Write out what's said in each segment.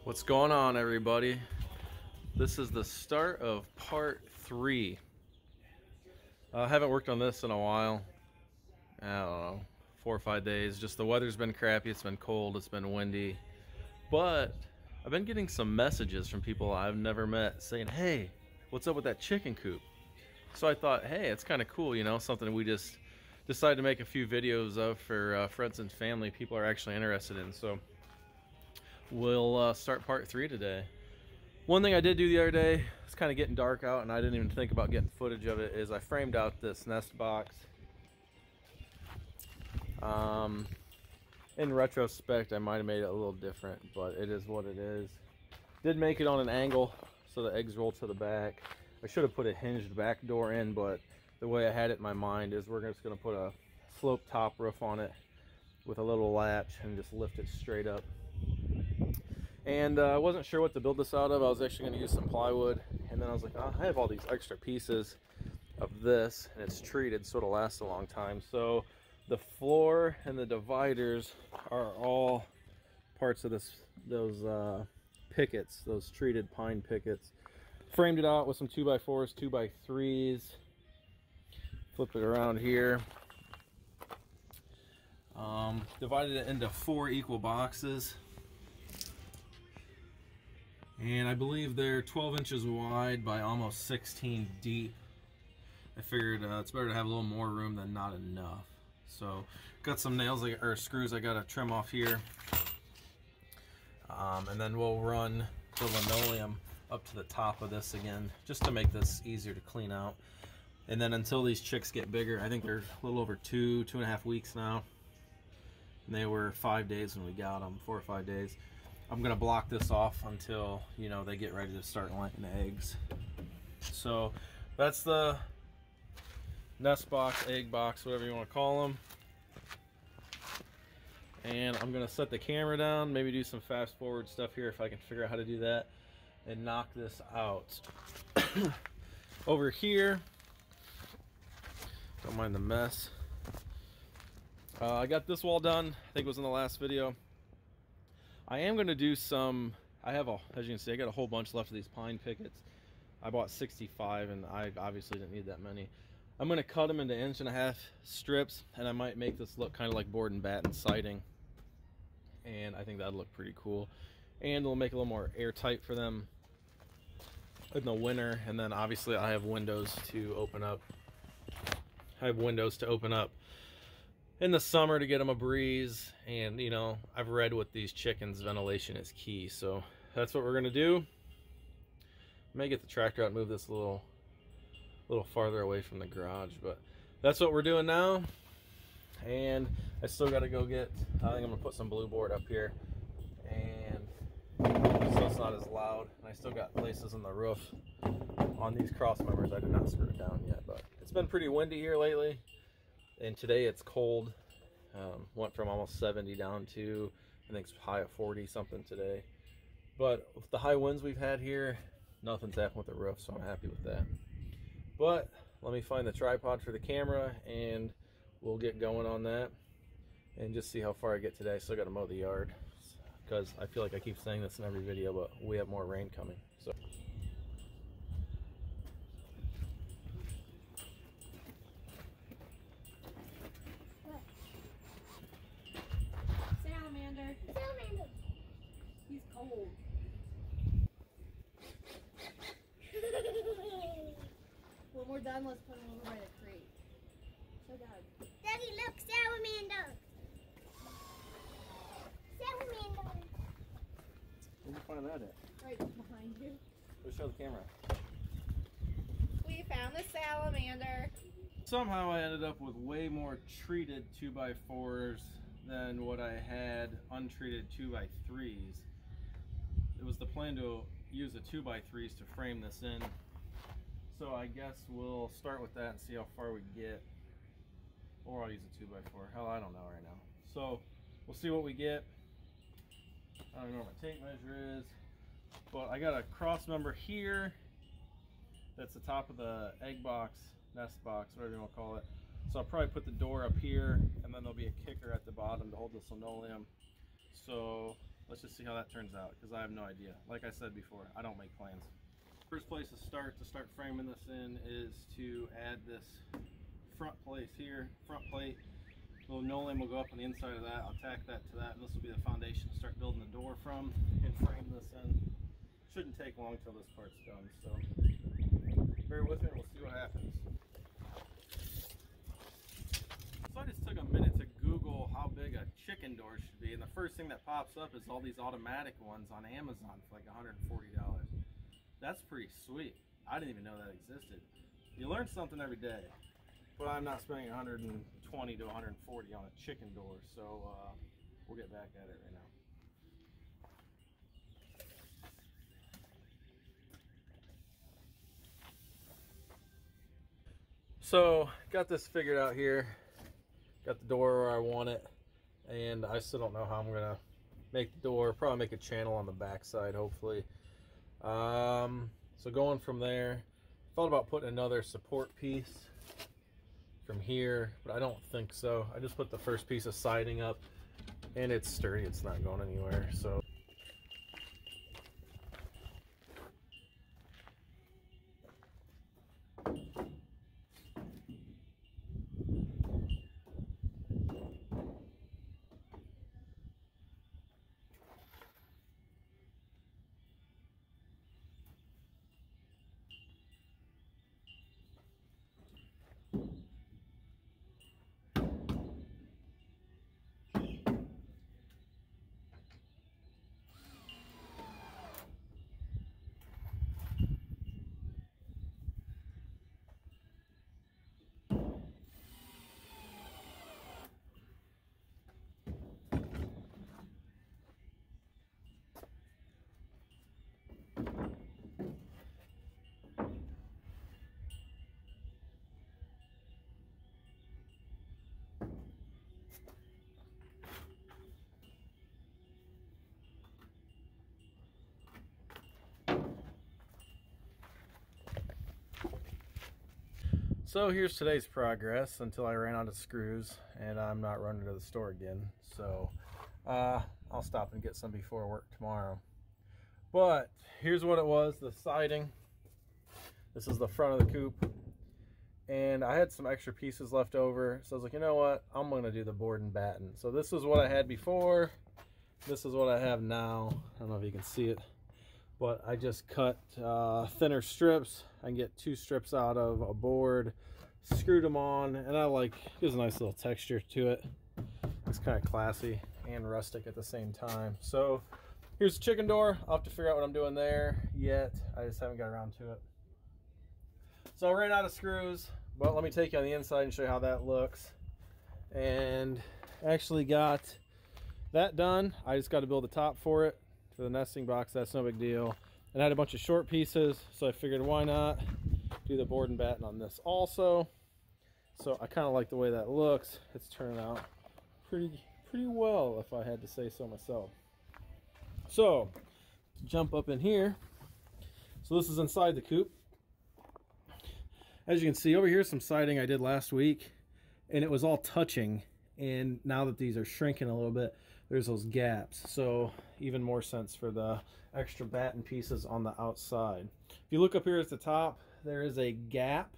What's going on, everybody? This is the start of part 3. I haven't worked on this in a while. I don't know, 4 or 5 days. Just the weather's been crappy, it's been cold, it's been windy. But I've been getting some messages from people I've never met saying, hey, what's up with that chicken coop? So I thought, hey, it's kind of cool, you know, something we just decided to make a few videos of for friends and family people are actually interested in. So we'll start part 3 today. One thing I did do the other day, it's kind of getting dark out and I didn't even think about getting footage of it, is I framed out this nest box. In retrospect, I might have made it a little different, but it is what it is. Did make it on an angle so the eggs roll to the back. I should have put a hinged back door in, but the way I had it in my mind is we're just going to put a slope top roof on it with a little latch and just lift it straight up. And I wasn't sure what to build this out of. I was actually going to use some plywood, and then I was like, oh, I have all these extra pieces of this and it's treated so it'll last a long time. So the floor and the dividers are all parts of those pickets, those treated pine pickets. Framed it out with some 2x4s, 2x3s. Flip it around here. Divided it into 4 equal boxes. And I believe they're 12 inches wide by almost 16 deep. I figured it's better to have a little more room than not enough. So got some nails or screws I gotta trim off here. And then we'll run the linoleum up to the top of this again, just to make this easier to clean out. And then until these chicks get bigger, I think they're a little over 2.5 weeks now. And they were 5 days when we got them, 4 or 5 days. I'm gonna block this off until, you know, they get ready to start laying eggs. So that's the nest box, egg box, whatever you want to call them. And I'm gonna set the camera down, maybe do some fast forward stuff here if I can figure out how to do that, and knock this out. Over here, don't mind the mess. I got this wall done. I think it was in the last video. I am going to do some, as you can see, I got a whole bunch left of these pine pickets. I bought 65 and I obviously didn't need that many. I'm going to cut them into 1.5-inch strips, and I might make this look kind of like board and batten siding. And I think that'd look pretty cool. And it'll make it a little more airtight for them in the winter. And then obviously I have windows to open up. In the summer to get them a breeze. And you know, I've read with these chickens, ventilation is key, so that's what we're gonna do. May get the tractor out and move this a little farther away from the garage, but that's what we're doing now. And I still got to go get, I think I'm gonna put some blue board up here, and so it's not as loud. And I still got places in the roof on these cross members I did not screw it down yet, but it's been pretty windy here lately. And today it's cold. Went from almost 70 down to, I think it's high at 40 something today. But with the high winds we've had here, nothing's happened with the roof, so I'm happy with that. But let me find the tripod for the camera and we'll get going on that and just see how far I get today. Still got to mow the yard because I feel like I keep saying this in every video, but we have more rain coming. So. Salamander. He's cold. When we're done, let's put him over by the crate. Show Dad. Daddy, look, salamander. Salamander. Where'd you find that at? Right behind you. Let's show the camera. We found the salamander. Somehow I ended up with way more treated 2x4s than what I had untreated 2x3s. It was the plan to use the 2x3s to frame this in. So I guess we'll start with that and see how far we get. Or I'll use a 2x4. Hell, I don't know right now. So we'll see what we get. I don't know what my tape measure is. But I got a cross member here. That's the top of the egg box, nest box, whatever you want to call it. So I'll probably put the door up here, and then there'll be a kicker at the bottom to hold this linoleum. So let's just see how that turns out, because I have no idea. Like I said before, I don't make plans. First place to start framing this in is to add this front place here, front plate. Little no-lim will go up on the inside of that. I'll tack that to that, and this will be the foundation to start building the door from and frame this in. Shouldn't take long till this part's done, so bear with me and we'll see what happens. So I just took a minute to Google how big a chicken door should be, and the first thing that pops up is all these automatic ones on Amazon for like $140. That's pretty sweet. I didn't even know that existed. You learn something every day. But I'm not spending 120 to 140 on a chicken door, so we'll get back at it right now. So got this figured out here. Got the door where I want it, and I still don't know how I'm gonna make the door. Probably make a channel on the back side, hopefully. So going from there, thought about putting another support piece from here, but I don't think so. I just put the first piece of siding up, and it's sturdy, it's not going anywhere. So So here's today's progress until I ran out of screws and I'm not running to the store again. So I'll stop and get some before work tomorrow. But here's what it was, the siding. This is the front of the coop. And I had some extra pieces left over. So I was like, you know what? I'm gonna do the board and batten. So this is what I had before. This is what I have now. I don't know if you can see it, but I just cut thinner strips. I can get 2 strips out of a board, screwed them on, and I like, gives a nice little texture to it. It's kind of classy and rustic at the same time. So here's the chicken door. I'll have to figure out what I'm doing there yet. I just haven't got around to it. So I ran out of screws, but let me take you on the inside and show you how that looks. And actually got that done. I just got to build the top for it. For the nesting box, that's no big deal. And I had a bunch of short pieces, so I figured why not do the board and batten on this also. So I kind of like the way that looks. It's turning out pretty well, if I had to say so myself. So to jump up in here, so this is inside the coop. As you can see over here, some siding I did last week, and it was all touching. And now that these are shrinking a little bit, there's those gaps, so even more sense for the extra batten pieces on the outside. If you look up here at the top, there is a gap,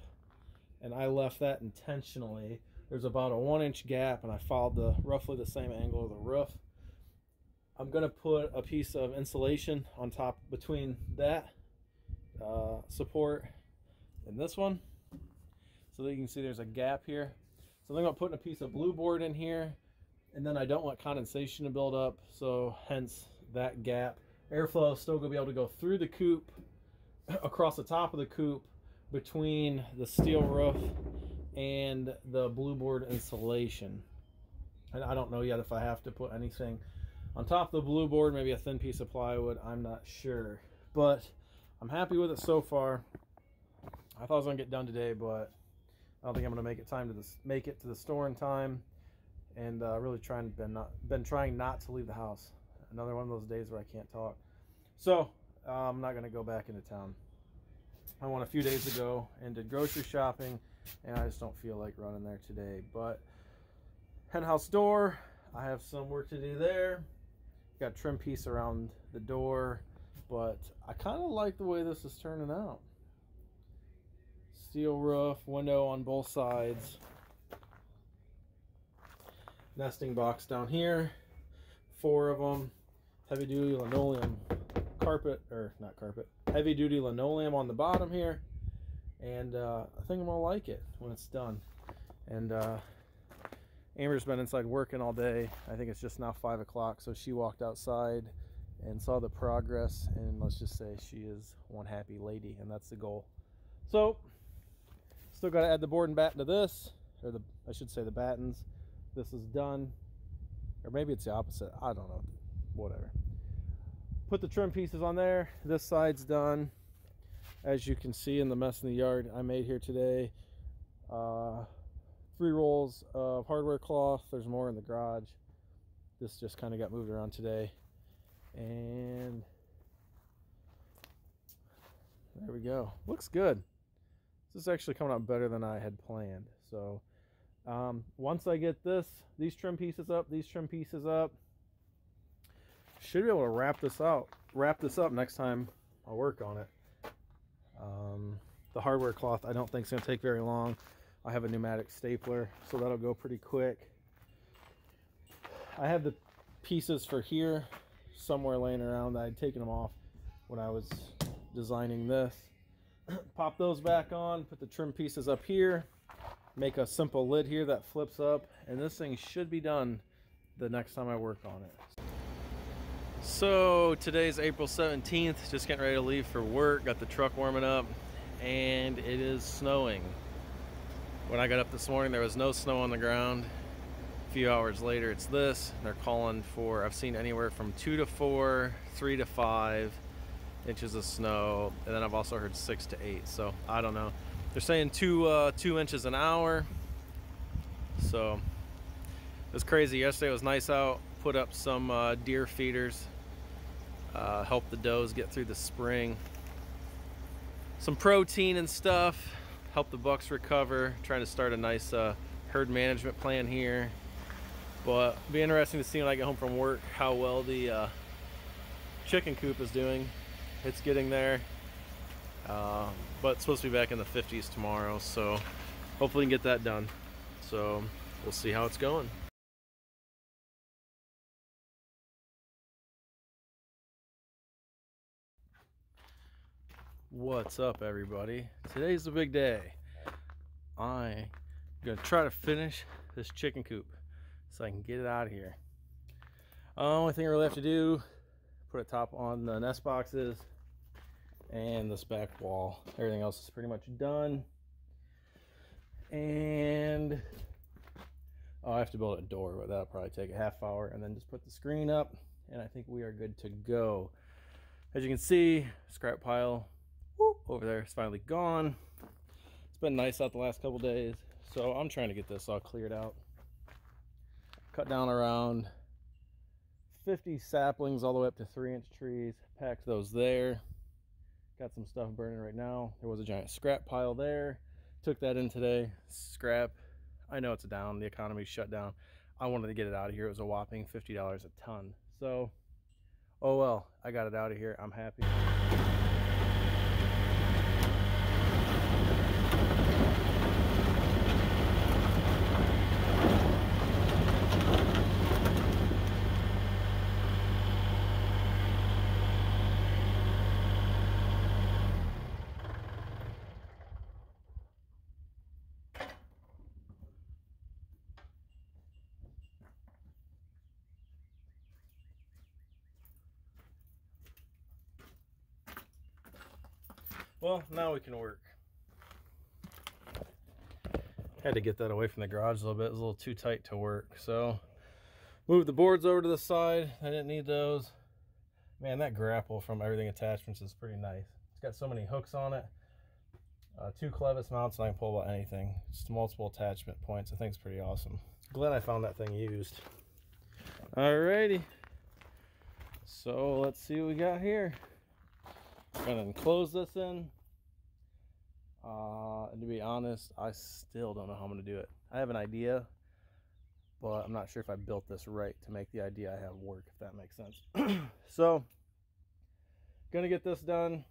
and I left that intentionally. There's about a 1-inch gap, and I followed the roughly the same angle of the roof. I'm gonna put a piece of insulation on top between that support and this one, so that you can see there's a gap here. So then I'm putting a piece of blue board in here, and then I don't want condensation to build up, so hence that gap. Airflow is still going to be able to go through the coop, across the top of the coop, between the steel roof and the blue board insulation. And I don't know yet if I have to put anything on top of the blue board, maybe a thin piece of plywood, I'm not sure. But I'm happy with it so far. I thought I was going to get done today, but I don't think I'm going to make it to the store in time. And really been trying not to leave the house. Another one of those days where I can't talk. So I'm not going to go back into town. I went a few days ago and did grocery shopping, and I just don't feel like running there today. But hen house door, I have some work to do there. Got trim piece around the door, but I kind of like the way this is turning out. Steel roof, window on both sides. Nesting box down here, 4 of them. Heavy duty linoleum carpet, or not carpet, heavy duty linoleum on the bottom here. And I think I'm gonna like it when it's done. And Amber's been inside working all day. I think it's just now 5 o'clock, so she walked outside and saw the progress, and let's just say she is one happy lady, and that's the goal. So still got to add the board and batten to this, or I should say the battens. This is done, or maybe it's the opposite, I don't know, whatever. Put the trim pieces on there. This side's done. As you can see in the mess in the yard I made here today, 3 rolls of hardware cloth. There's more in the garage. This just kind of got moved around today, and there we go. Looks good. This is actually coming out better than I had planned. So once I get these trim pieces up, should be able to wrap this up next time I'll work on it. The hardware cloth I don't think is going to take very long. I have a pneumatic stapler, so that'll go pretty quick. I have the pieces for here somewhere laying around. I had taken them off when I was designing this. Pop those back on, put the trim pieces up here, make a simple lid here that flips up, and this thing should be done the next time I work on it. So today's April 17th, just getting ready to leave for work, got the truck warming up, and it is snowing. When I got up this morning, there was no snow on the ground. A few hours later, it's this. They're calling for, I've seen anywhere from 2 to 4, 3 to 5 inches of snow, and then I've also heard 6 to 8. So I don't know. They're saying 2 inches an hour. So it was crazy. Yesterday was nice out. Put up some deer feeders, help the does get through the spring. Some protein and stuff, help the bucks recover. Trying to start a nice herd management plan here. But it'll be interesting to see when I get home from work how well the chicken coop is doing. It's getting there, but it's supposed to be back in the 50s tomorrow, so hopefully we can get that done. So we'll see how it's going. What's up, everybody? Today's the big day. I'm gonna try to finish this chicken coop so I can get it out of here. Only thing I really have to do, put a top on the nest boxes and this back wall. Everything else is pretty much done. And I have to build a door, but that'll probably take a half hour, and then just put the screen up, and I think we are good to go. As you can see, scrap pile over there is finally gone. It's been nice out the last couple days, so I'm trying to get this all cleared out. Cut down around 50 saplings all the way up to 3-inch trees, packed those there. Got some stuff burning right now. There was a giant scrap pile there. Took that in today. Scrap, I know it's down, the economy's shut down. I wanted to get it out of here. It was a whopping $50 a ton. So, oh well, I got it out of here. I'm happy. Well, now we can work. Had to get that away from the garage a little bit. It was a little too tight to work. So, moved the boards over to the side. I didn't need those. Man, that grapple from Everything Attachments is pretty nice. It's got so many hooks on it. 2 clevis mounts, and I can pull about anything. Just multiple attachment points. I think it's pretty awesome. Glad I found that thing used. Alrighty. So, let's see what we got here. Gonna close this in. And to be honest, I still don't know how I'm gonna do it. I have an idea, but I'm not sure if I built this right to make the idea I have work, if that makes sense. So, gonna get this done.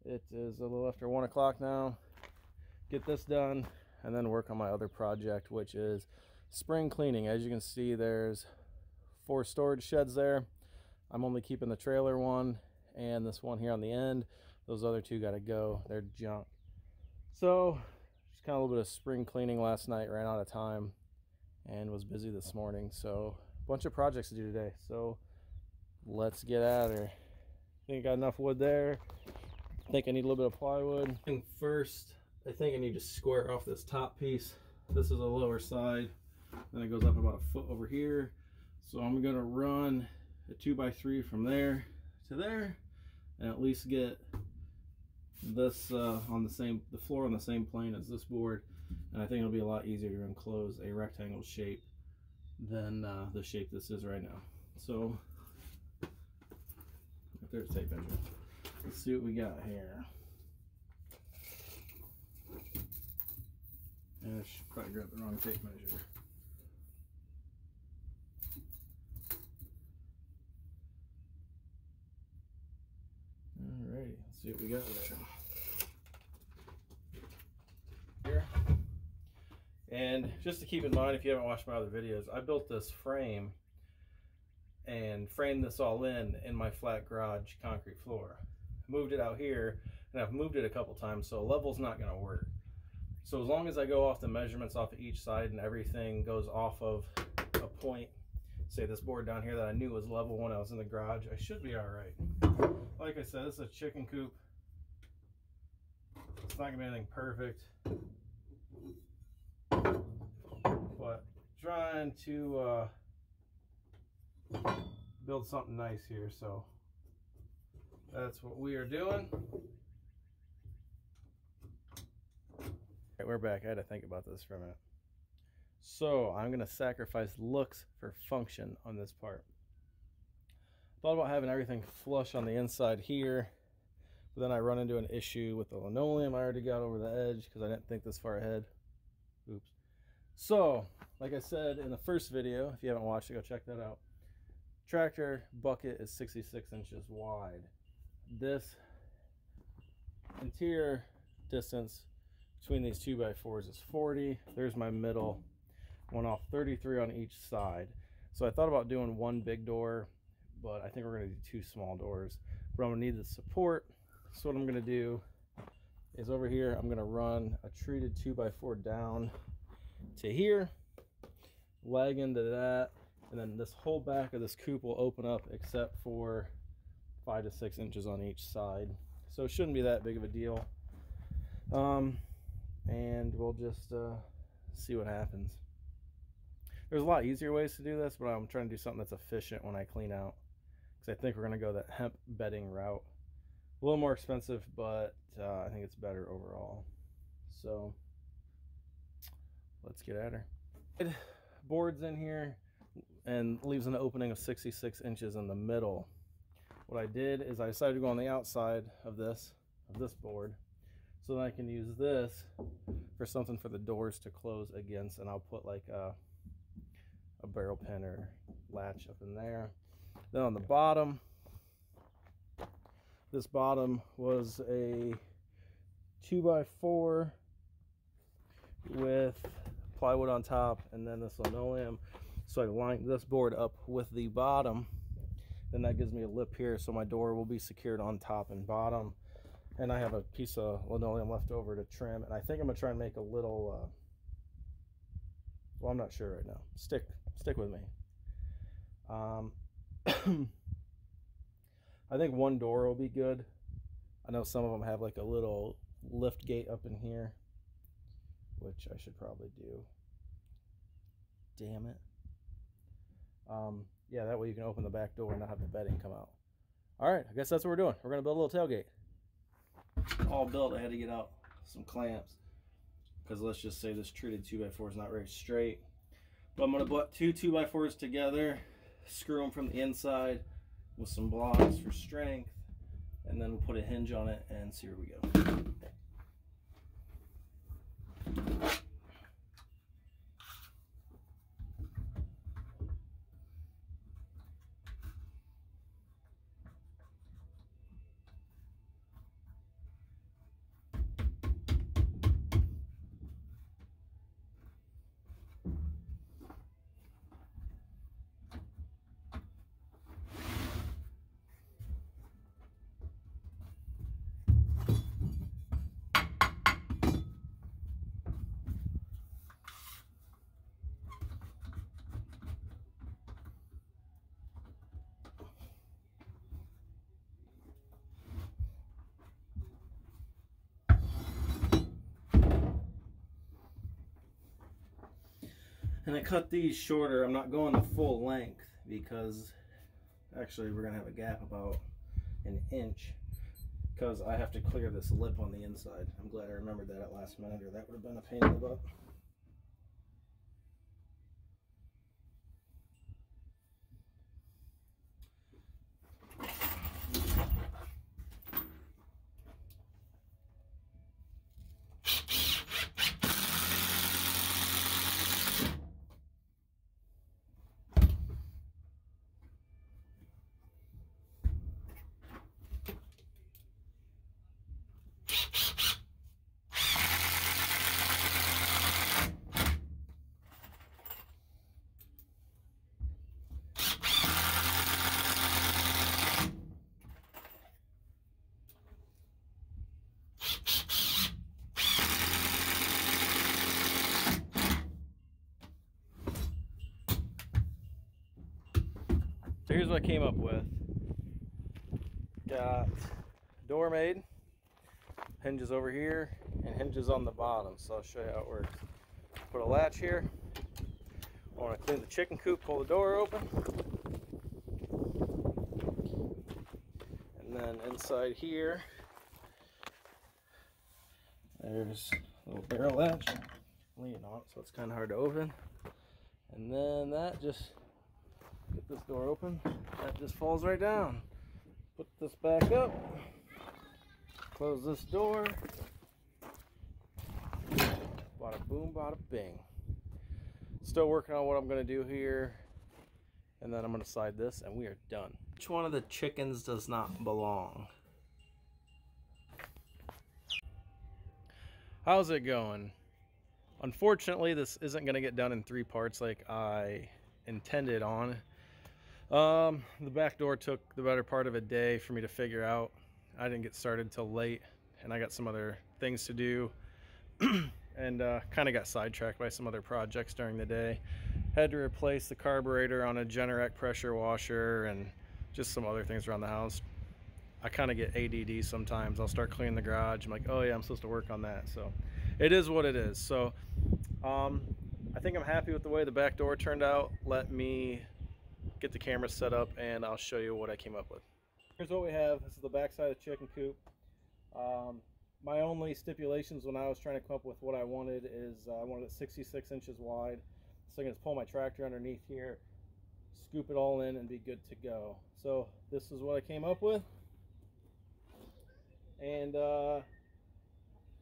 It is a little after 1 o'clock now. Get this done and then work on my other project, which is spring cleaning. As you can see, there's 4 storage sheds there. I'm only keeping the trailer one and this one here on the end. Those other 2 gotta go. They're junk. So just kind of a little bit of spring cleaning last night. Ran out of time and was busy this morning. So a bunch of projects to do today. So let's get at her. I think I got enough wood there. I think I need a little bit of plywood. First, I think I need to square off this top piece. This is a lower side. Then it goes up about a foot over here. So I'm gonna run a 2x3 from there to there, and at least get this on the floor on the same plane as this board. And I think it'll be a lot easier to enclose a rectangle shape than the shape this is right now. So there's tape measure. Let's see what we got here. And I should probably grab the wrong tape measure. Alrighty, let's see what we got there. Here. And just to keep in mind, if you haven't watched my other videos, I built this frame and framed this all in my flat garage concrete floor. Moved it out here, and I've moved it a couple times, so a level's not going to work. So as long as I go off the measurements off of each side and everything goes off of a point, say this board down here that I knew was level when I was in the garage, I should be all right. Like I said, this is a chicken coop. It's not gonna be anything perfect, but trying to build something nice here. So that's what we are doing. Right, we're back. I had to think about this for a minute. So I'm gonna sacrifice looks for function on this part. Thought about having everything flush on the inside here, but then I run into an issue with the linoleum I already got over the edge because I didn't think this far ahead. Oops. So, like I said in the first video, if you haven't watched it, go check that out. Tractor bucket is 66 inches wide. This interior distance between these 2x4s is 40. There's my middle. Went off 33 on each side. So I thought about doing 1 big door, but I think we're going to do 2 small doors. But I'm going to need the support. So what I'm going to do is over here, I'm going to run a treated 2x4 down to here, leg into that, and then this whole back of this coop will open up except for 5 to 6 inches on each side. So it shouldn't be that big of a deal. And we'll just see what happens. There's a lot easier ways to do this, but I'm trying to do something that's efficient when I clean out, because I think we're going to go that hemp bedding route. A little more expensive, but I think it's better overall. So let's get at her. Boards in here and leaves an opening of 66 inches in the middle. What I did is I decided to go on the outside of this board, so then I can use this for something for the doors to close against, and I'll put like a barrel pin or latch up in there. Then on the bottom, this bottom was a 2x4 with plywood on top and then this linoleum. So I lined this board up with the bottom, and that gives me a lip here, so my door will be secured on top and bottom. And I have a piece of linoleum left over to trim, and I think I'm gonna try and make a little well, I'm not sure right now. Stick with me. I think 1 door will be good. I know some of them have like a little lift gate up in here, which I should probably do. Damn it. Yeah, that way you can open the back door and not have the bedding come out. All right, I guess that's what we're doing. We're gonna build a little tailgate. All built, I had to get out some clamps because let's just say this treated 2x4 is not very straight. But I'm gonna put 2 2x4s together, screw them from the inside with some blocks for strength, and then we'll put a hinge on it and see where we go. And I cut these shorter. I'm not going the full length because actually we're gonna have a gap about an inch because I have to clear this lip on the inside. I'm glad I remembered that at last minute, or that would have been a pain in the butt. So here's what I came up with. Got door made, hinges over here, and hinges on the bottom. So I'll show you how it works. Put a latch here. I want to clean the chicken coop, pull the door open. And then inside here, there's a little barrel latch. Lean on it, so it's kind of hard to open. And then that just, get this door open, that just falls right down. Put this back up, close this door, bada boom, bada bing. Still working on what I'm gonna do here, and then I'm gonna side this and we are done. Which one of the chickens does not belong? How's it going? Unfortunately, this isn't gonna get done in 3 parts like I intended on. The back door took the better part of a day for me to figure out. I didn't get started till late, and I got some other things to do and kind of got sidetracked by some other projects during the day. Had to replace the carburetor on a Generac pressure washer and just some other things around the house. I kind of get ADD sometimes. I'll start cleaning the garage. I'm like, oh yeah, I'm supposed to work on that. So it is what it is. So I think I'm happy with the way the back door turned out. Let me get the camera set up and I'll show you what I came up with. Here's what we have. This is the back side of the chicken coop. My only stipulations when I was trying to come up with what I wanted is I wanted it 66 inches wide. So I can just pull my tractor underneath here, scoop it all in and be good to go. So this is what I came up with. And I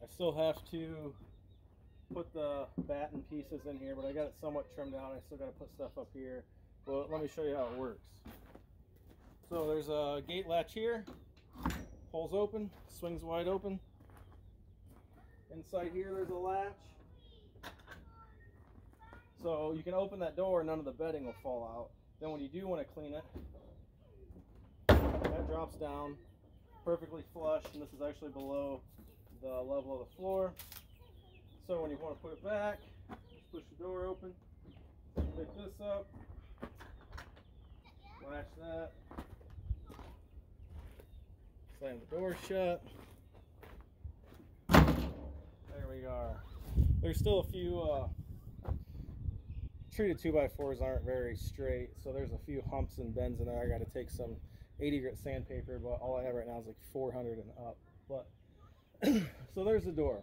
still have to put the batten pieces in here, but I got it somewhat trimmed out. I still got to put stuff up here. Well, let me show you how it works. So there's a gate latch here, pulls open, swings wide open. Inside here there's a latch. So you can open that door, none of the bedding will fall out. Then when you do want to clean it, that drops down perfectly flush, and this is actually below the level of the floor. So when you want to put it back, just push the door open, pick this up, latch that, slam the door shut. There we are. There's still a few treated 2x4s aren't very straight, so there's a few humps and bends in there. I got to take some 80 grit sandpaper, but all I have right now is like 400 and up. But so there's the door.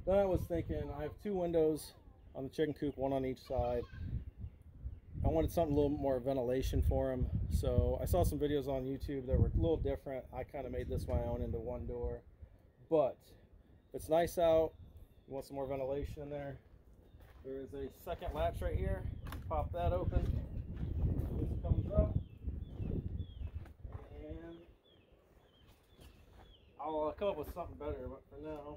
Then I was thinking, I have 2 windows on the chicken coop, 1 on each side. I wanted something a little more ventilation for them, so I saw some videos on YouTube that were a little different. I kind of made this my own into 1 door. But if it's nice out, you want some more ventilation in there, there is a second latch right here. Pop that open. This comes up, and I'll come up with something better. But for now,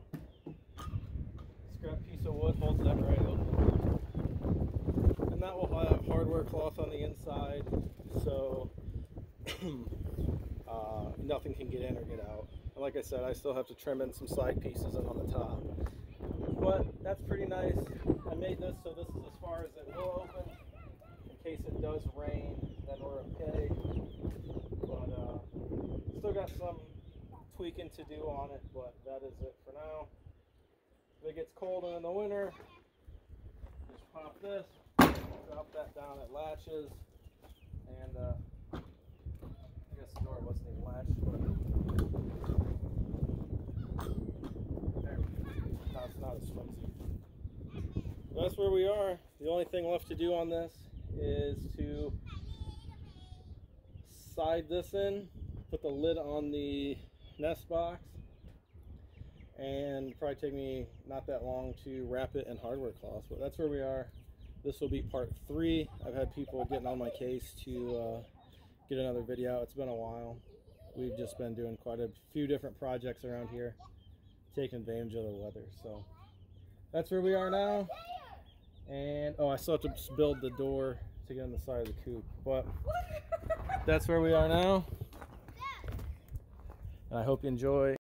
scrap piece of wood holds that right open. And that will have hardware cloth on the inside, so nothing can get in or get out. And like I said, I still have to trim in some side pieces and on the top. But that's pretty nice. I made this so this is as far as it will open. In case it does rain, then we're okay. But still got some tweaking to do on it, but that is it for now. If it gets cold in the winter, just pop this, drop that down, it latches, and I guess the door wasn't even latched, but there we go. Now it's not as flimsy. That's where we are. The only thing left to do on this is to side this in, put the lid on the nest box, and probably take me not that long to wrap it in hardware cloth. But that's where we are. This will be part 3. I've had people getting on my case to get another video out. It's been a while. We've just been doing quite a few different projects around here, taking advantage of the weather. So that's where we are now. And oh, I still have to build the door to get on the side of the coop, but that's where we are now. And I hope you enjoy.